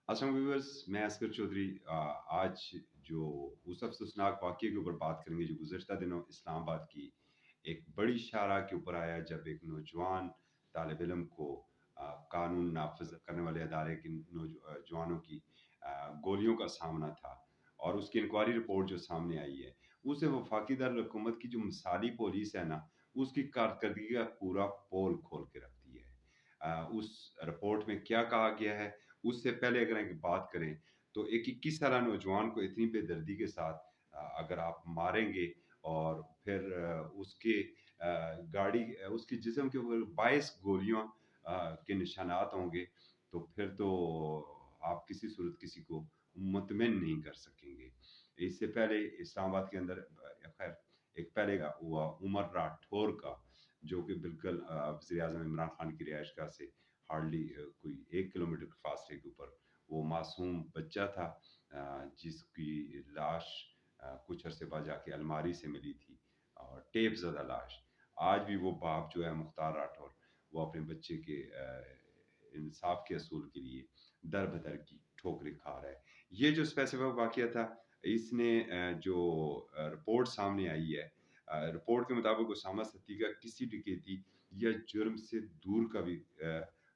अस्सलाम व्यूअर्स, मैं असगर चौधरी। आज जो उस अफसोसनाक वाक़ये के ऊपर बात करेंगे जो गुज़श्ता दिनों इस्लामाबाद की एक बड़ी शाहरा के ऊपर आया, जब एक नौजवान तालिब इल्म को कानून नाफ़िज़ करने वाले अदारे के जवानों की गोलियों का सामना था। और उसकी इंक्वायरी रिपोर्ट जो सामने आई है, उसे वफ़ाक़ी दारुल-हुकूमत की जो मिसाली पुलिस है ना, उसकी कारकर्दगी का पूरा पोल खोल के रखती है। उस रिपोर्ट में क्या कहा गया है, उससे पहले अगर एक बात करें, तो एक 21 साला नौजवान को इतनी बेदर्दी के साथ अगर आप मारेंगे और फिर उसके जिस्म के ऊपर 22 गोलियाँ के निशानात होंगे, तो फिर तो आप किसी सूरत किसी को मुतमिन नहीं कर सकेंगे। इससे पहले इस्लामाबाद के अंदर खैर एक पहले का हुआ उमर राठौर का, जो कि बिल्कुल वज़ीर-ए-आज़म इमरान खान की रिहाइशगाह से हार्डली कोई 1 किलोमीटर के फासले के ऊपर वो मासूम बच्चा था, जिसकी लाश कुछ अरसे बाद जाके अलमारी से मिली थी, और टेप ज़दा लाश। आज भी वो बाप जो है मुख्तार राठौर, वो अपने बच्चे के इंसाफ के असूल के लिए दर-बदर की ठोकरें खा रहा है। ये जो स्पेसिफ़िक वाक़या था, इसने जो रिपोर्ट सामने आई है, रिपोर्ट के मुताबिक उसामा सत्ती का किसी डकैती या जुर्म से दूर का भी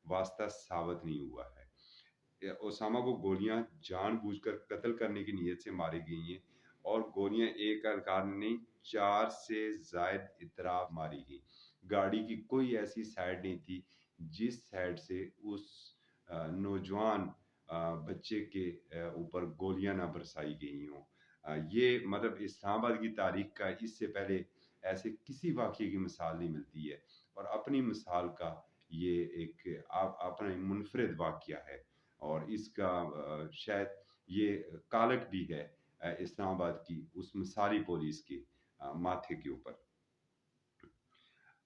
वास्ता साबित नहीं हुआ है। ओसामा को गोलियां जानबूझकर कत्ल करने की नीयत से मारी गई हैं, और गोलियां एक एहलकार ने नहीं, 4 से ज़ायद इतराफ मारी गई। गाड़ी की कोई ऐसी साइड नहीं थी जिस साइड से उस नौजवान बच्चे के ऊपर गोलियां ना बरसाई गई हों। ये मतलब इस्लामाबाद की तारीख का इससे पहले ऐसे किसी वाक़ये की मिसाल नहीं मिलती है, और अपनी मिसाल का ये एक अपना मुनफ़रिद वाक़या है। और इसका शायद ये कालक भी है इस्लामाबाद की उस मिसाली पुलिस के माथे के ऊपर।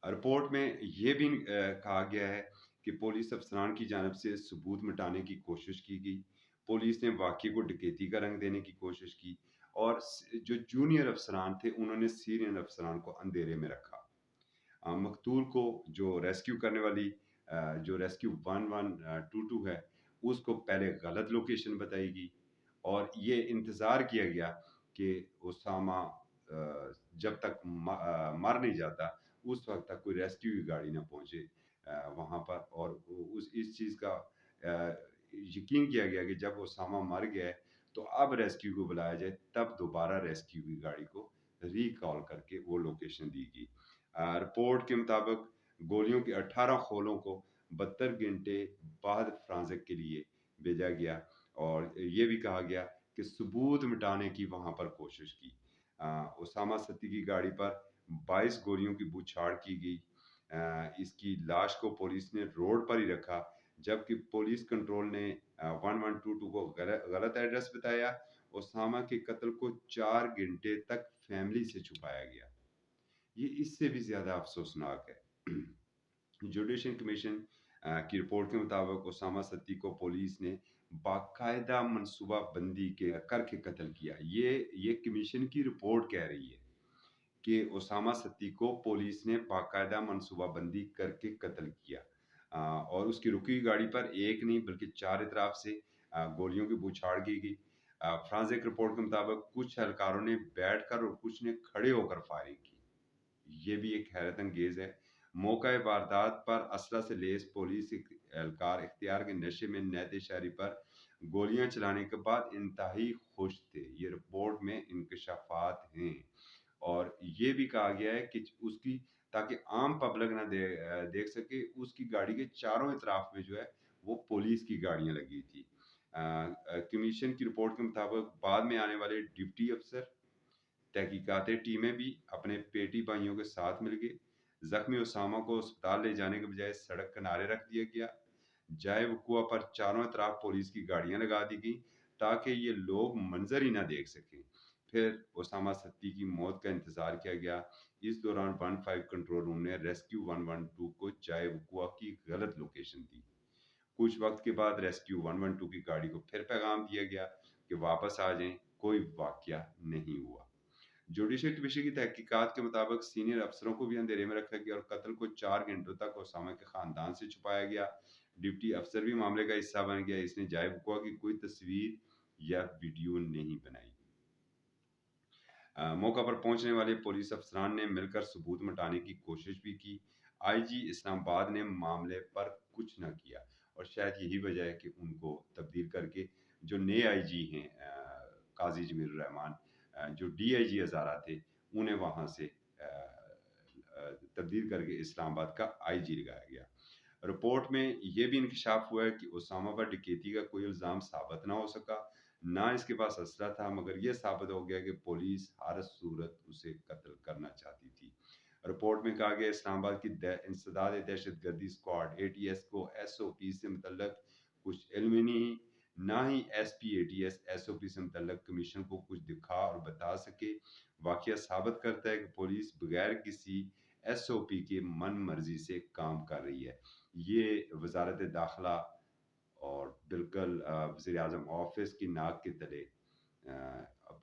रिपोर्ट में ये भी कहा गया है कि पुलिस अफ़सरान की जानिब से सबूत मिटाने की कोशिश की गई। पुलिस ने वाक़ये को डकैती का रंग देने की कोशिश की, और जो जूनियर अफ़सरान थे, उन्होंने सीनियर अफ़सरान को अंधेरे में रखा। मकतूल को जो रेस्क्यू करने वाली जो रेस्क्यू 1122 है, उसको पहले गलत लोकेशन बताई गई, और ये इंतज़ार किया गया कि ओसामा जब तक मर नहीं जाता, उस वक़्त तक कोई रेस्क्यू की गाड़ी ना पहुँचे वहाँ पर, और उस इस चीज़ का यकीन किया गया कि जब ओसामा मर गया है, तो अब रेस्क्यू को बुलाया जाए, तब दोबारा रेस्क्यू की गाड़ी को रिकॉल करके वो लोकेशन दी गई। रिपोर्ट के मुताबिक गोलियों के 18 खोलों को 72 घंटे बाद फ्रांसिक के लिए भेजा गया, और ये भी कहा गया कि सबूत मिटाने की वहाँ पर कोशिश की। ओसामा सत्ती की गाड़ी पर 22 गोलियों की बूछाड़ की गई। इसकी लाश को पुलिस ने रोड पर ही रखा, जबकि पुलिस कंट्रोल ने 1122 को गलत एड्रेस बताया। ओसामा के कत्ल को 4 घंटे तक फैमिली से छुपाया गया। ये इससे भी ज़्यादा अफ़सोसनाक है। जुडिशल कमीशन की रिपोर्ट के मुताबिक ओसामा सत्ती को पुलिस ने बाकायदा मनसूबा बंदी के करके कत्ल किया। ये कमीशन की रिपोर्ट कह रही है कि ओसामा सत्ती को पुलिस ने बाकायदा मनसूबा बंदी करके कत्ल किया। और उसकी रुकी हुई गाड़ी पर एक नहीं बल्कि 4 इतराफ से गोलियों की बौछार की गई। फोरेंसिक रिपोर्ट के मुताबिक कुछ एहलकारों ने बैठकर और कुछ ने खड़े होकर फायरिंग की। ये भी एक हैरत अंगेज़ है। मौका-ए वारदात पर असला से लैस पुलिस एहलकार इख्तियार के नशे में नैत शहरी पर गोलियाँ चलाने के बाद इंतहाई खुश थे। ये रिपोर्ट में इंकशाफात हैं, और ये भी कहा गया है कि उसकी ताकि आम पब्लिक ना देख सके, उसकी गाड़ी के चारों इतराफ में जो है वो पुलिस की गाड़ियाँ लगी थी। कमीशन की रिपोर्ट के मुताबिक बाद में आने वाले डिप्टी अफ़सर, तहकीकाती टीमें भी अपने पेटी भाइयों के साथ मिल गए। ज़ख्मी उसामा को अस्पताल ले जाने के बजाय सड़क किनारे रख दिया गया। जाए वक़ुआ पर चारों तरफ पुलिस की गाड़ियाँ लगा दी गईं, ताकि ये लोग मंज़र ही ना देख सकें। फिर ओसामा सत्ती की मौत का इंतज़ार किया गया। इस दौरान 15 कंट्रोल रूम ने रेस्क्यू 112 को जाए वक़ुआ की गलत लोकेशन दी। कुछ वक़्त के बाद रेस्क्यू 112 की गाड़ी को फिर पैगाम दिया गया कि वापस आ जाएँ, कोई वाक़या नहीं हुआ। जुडिशल कमीशन की तहकीकात के मुताबिक सीनियर अफसरों को भी अंधेरे में रखा गया, और कत्ल को 4 घंटों तक ओसामा के खानदान से छुपाया गया। ڈپٹی افسر بھی معاملے کا حصہ بن گیا، اس نے جائے وقوع کی کوئی تصویر یا ویڈیو نہیں بنائی۔ موقع پر پہنچنے والے پولیس افسران نے مل کر ثبوت مٹانے کی کوشش بھی کی۔ آئی جی اسلام آباد نے معاملے پر کچھ نہ کیا، اور شاید یہی وجہ ہے کہ ان کو تبدیل کر کے جو نئے آئی جی ہیں قاضی جمیل الرحمان، جو ڈی آئی جی ہزارہ تھے، انہیں وہاں سے تبدیل کر کے اسلام آباد کا آئی جی لگایا گیا۔ رپورٹ میں یہ بھی انکشاف ہوا ہے کہ اسامہ پر ڈکیتی کا کوئی الزام ثابت نہ ہو سکا، نہ اس کے پاس اسلحہ تھا، مگر یہ ثابت ہو گیا کہ پولیس ہر صورت اسے قتل کرنا چاہتی تھی۔ رپورٹ میں کہا گیا اسلام آباد کی انسداد دہشت گردی اسکواڈ اے ٹی ایس کو ایس او پی سے متعلق کچھ علم ہی نہیں، نہ ہی S P A T S S O P سے متعلق کمیشن کو کچھ دکھا اور بتا سکے۔ واقعہ ثابت کرتا ہے کہ پولیس بغیر کسی ایس او پی کے من مرضی سے کام کر رہی ہے۔ یہ وزارت داخلہ اور بالکل وزیر اعظم آفس کی ناک کے تلے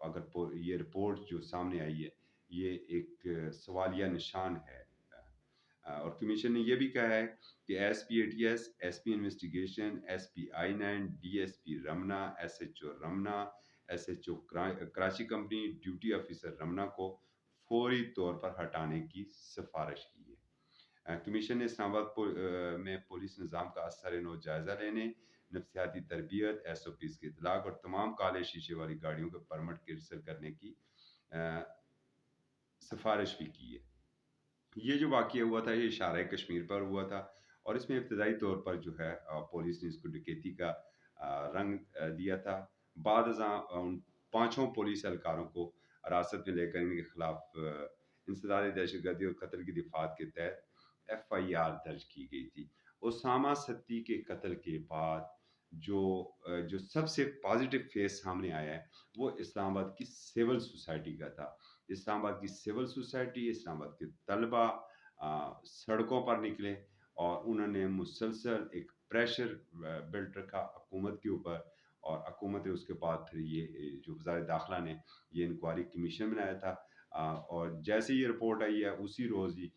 اگر یہ رپورٹ جو سامنے آئی ہے، یہ ایک سوالیہ نشان ہے۔ اور کمیشن نے یہ بھی کہا ہے کہ S P A T S, S P investigation, S P I 9، D S P Ramna, S H O Ramna, S H O Karachi company, duty officer Ramna کو فوری طور پر ہٹانے کی سفارش کی ہے۔ کمیشن نے اسلام آباد میں پولیس نظام کا اثر نو جائزہ لینے، نفسیاتی تربیت، ایس او پیز کی اطلاق اور تمام کالے شیشے والی گاڑیوں کے پرمٹ کینسل کرنے کی سفارش بھی کی ہے۔ یہ جو واقعہ ہوا تھا یہ اشارہ کشمیر پر ہوا تھا، اور اس میں ابتدائی طور پر جو ہے پولیس نے اس کو ڈکیتی کا رنگ دیا تھا۔ بعد ازاں ان 5 پولیس اہلکاروں کو حراست میں لے کر ان کے خلاف انسداد دہشت گردی اور قتل کی دفعات کے تحت ایف آئی آر درج کی گئی تھی۔ اسامہ ستی کے قتل کے بعد جو سب سے پازیٹیو فیس سامنے آیا ہے وہ اسلام آباد کی سول سوسائٹی کا تھا۔ اسلام آباد کی سول سوسائٹی، اسلام آباد کے طلبہ سڑکوں پر نکلے اور انہوں نے مسلسل ایک پریشر بلٹ رکھا حکومت کے اوپر، اور حکومت نے اس کے بعد پھر یہ جو وزارت داخلہ نے یہ انکوائری کمیشن بنایا تھا، اور جیسے یہ رپورٹ آئی ہے اسی روز ہی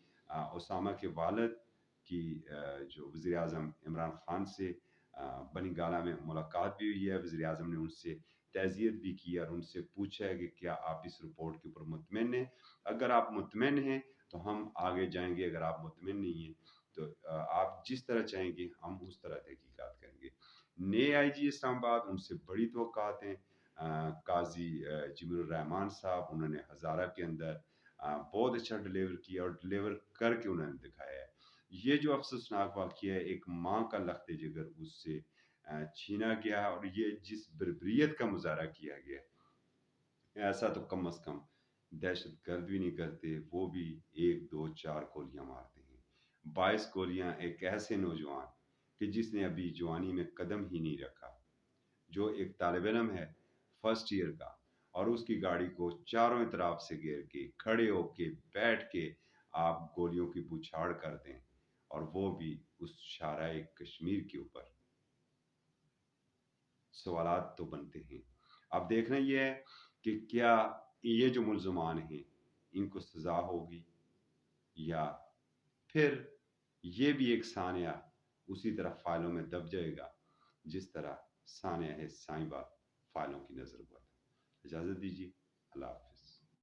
اسامہ کے والد کی جو وزیر اعظم عمران خان سے بنی گالہ میں ملاقات بھی ہوئی ہے۔ وزیر اعظم نے ان سے تعزیت بھی کی اور ان سے پوچھا ہے کہ کیا آپ اس رپورٹ کے اوپر مطمئن ہیں؟ اگر آپ مطمئن ہیں تو ہم آگے جائیں گے، اگر آپ مطمئن نہیں ہیں تو آپ جس طرح چاہیں گے ہم اس طرح تحقیقات کریں گے۔ نئے آئی جی اسلام آباد، ان سے بڑی توقعات ہیں۔ قاضی جمیل الرحمان صاحب، انہوں نے ہزارہ کے اندر بہت اچھا ڈیلیور کیا اور ڈیلیور کر کے انہوں نے دکھایا ہے۔ یہ جو افسوسناک واقعہ ہے، ایک ماں کا لخت جگر اس سے چھینا گیا، اور یہ جس بربریت کا مظاہرہ کیا گیا ایسا تو کم از کم دہشت گرد بھی نہیں کرتے، وہ بھی 1 2 4 گولیاں مارتے ہیں۔ 22 گولیاں ایک ایسے نوجوان کہ جس نے ابھی جوانی میں قدم ہی نہیں رکھا، جو ایک طالب علم ہے فرسٹ ایئر کا، اور اس کی گاڑی کو چاروں اطراف سے گھیر کے کھڑے ہو کے بیٹھ کے آپ گولیوں کی بوچھاڑ کر دیں، اور وہ بھی اس شارع کشمیر کے اوپر۔ سوالات تو بنتے ہیں۔ اب دیکھنا یہ ہے کہ کیا یہ جو ملزمان ہیں ان کو سزا ہوگی، یا پھر یہ بھی ایک سانحہ اسی طرح فائلوں میں دب جائے گا جس طرح سانحہ سائیں باغ فائلوں کی نظر ہوا تھا۔ اجازت دیجیے، اللہ حافظ۔